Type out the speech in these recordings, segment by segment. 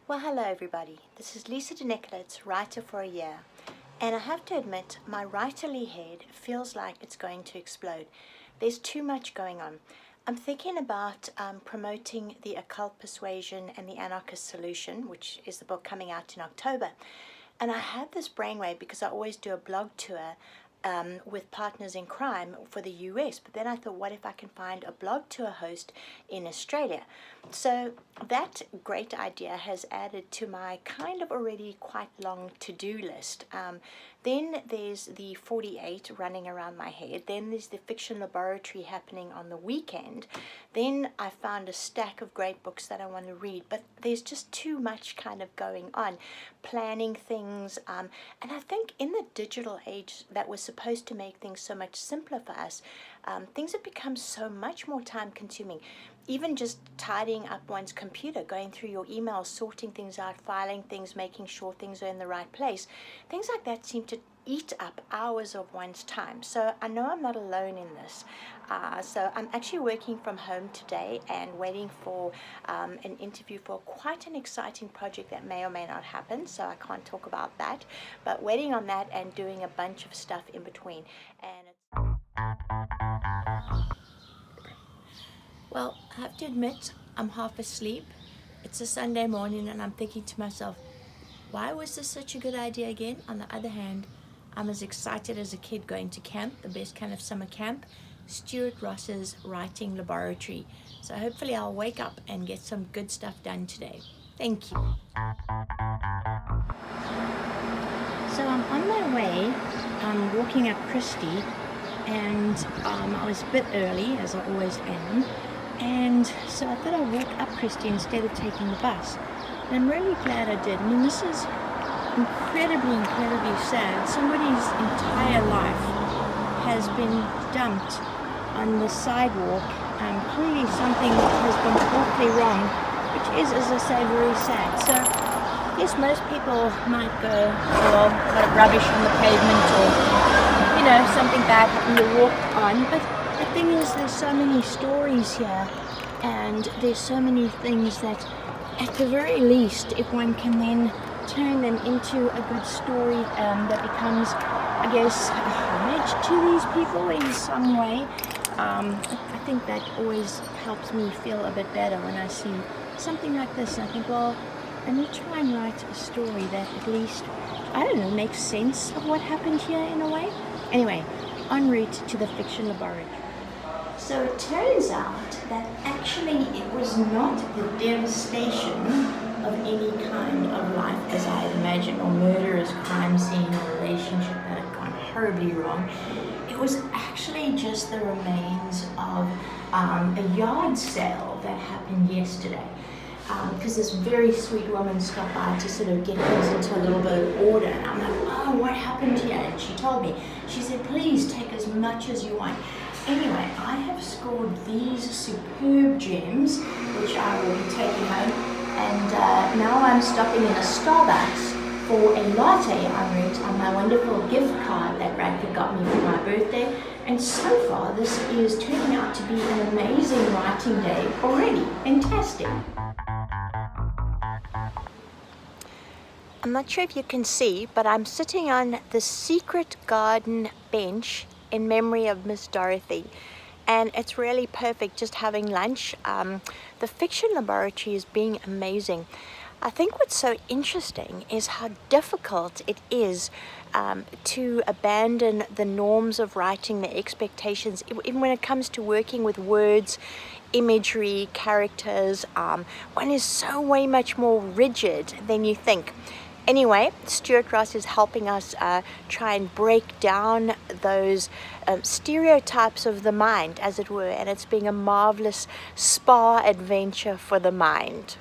Well, hello everybody. This is Lisa de Nicolets, writer for a year. And I have to admit, my writerly head feels like it's going to explode. There's too much going on. I'm thinking about promoting The Occult Persuasion and the Anarchist Solution, which is the book coming out in October. And I had this brainwave because I always do a blog tour with partners in crime for the US. But then I thought, what if I can find a blog tour host in Australia? So that great idea has added to my kind of already quite long to-do list. Then there's the 48 running around my head. Then there's the Fiction Laboratory happening on the weekend. Then I found a stack of great books that I want to read. But there's just too much kind of going on, planning things. And I think in the digital age that was supposed to make things so much simpler for us, things have become so much more time consuming. Even just tidying up one's computer, going through your emails, sorting things out, filing things, making sure things are in the right place. Things like that seem to eat up hours of one's time. So I know I'm not alone in this. So I'm actually working from home today and waiting for an interview for quite an exciting project that may or may not happen. So I can't talk about that. But waiting on that and doing a bunch of stuff in between. And well, I have to admit, I'm half asleep. It's a Sunday morning and I'm thinking to myself, why was this such a good idea again? On the other hand, I'm as excited as a kid going to camp, the best kind of summer camp, Stuart Ross's writing laboratory. So hopefully I'll wake up and get some good stuff done today. Thank you. So I'm on my way, I'm walking up Christie, and I was a bit early, as I always am. And so I thought I'd walk up Christie instead of taking the bus. And I'm really glad I did. I mean, this is incredibly sad. Somebody's entire life has been dumped on the sidewalk. Clearly something has been awfully wrong, which is, as I say, very sad. So yes, most people might go, well, a lot of rubbish on the pavement or, something bad happened to walk on. But the thing is, there's so many stories here, and there's so many things that, at the very least, if one can then turn them into a good story that becomes, I guess, a homage to these people in some way, I think that always helps me feel a bit better when I see something like this. And I think, well, let me try and write a story that at least, I don't know, makes sense of what happened here in a way. Anyway, en route to the Fiction Laboratory. So it turns out that actually it was not the devastation of any kind of life as I had imagined, or murderous crime scene or relationship that had gone horribly wrong. It was actually just the remains of a yard sale that happened yesterday. Because this very sweet woman stopped by to sort of get things into a little bit of order, and I'm like, oh, what happened here? And she told me, she said, please take as much as you want. Anyway, I have scored these superb gems, which I will be taking home, and now I'm stopping in a Starbucks for a latte en route on my wonderful gift card that Radford got me for my birthday. And so far, this is turning out to be an amazing writing day already. Fantastic. I'm not sure if you can see, but I'm sitting on the secret garden bench in memory of Miss Dorothy. And it's really perfect just having lunch. The Fiction Laboratory is being amazing. I think what's so interesting is how difficult it is to abandon the norms of writing, the expectations, even when it comes to working with words, imagery, characters. One is so way much more rigid than you think. Anyway, Stuart Ross is helping us try and break down those stereotypes of the mind, as it were, and it's being a marvelous spa adventure for the mind.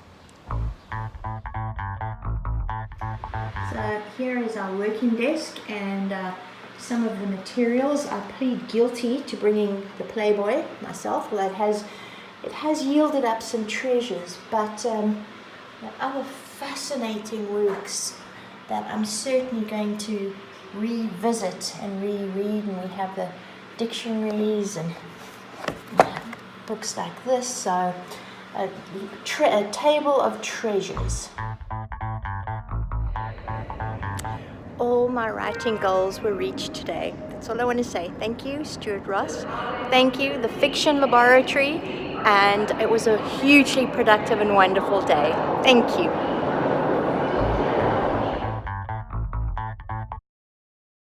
So here is our working desk and some of the materials. I plead guilty to bringing the Playboy myself. Well, it has yielded up some treasures, but there are other fascinating works that I'm certainly going to revisit and reread, and we have the dictionaries and books like this. So a table of treasures. All my writing goals were reached today. That's all I want to say. Thank you, Stuart Ross. Thank you, the Fiction Laboratory, and it was a hugely productive and wonderful day. Thank you.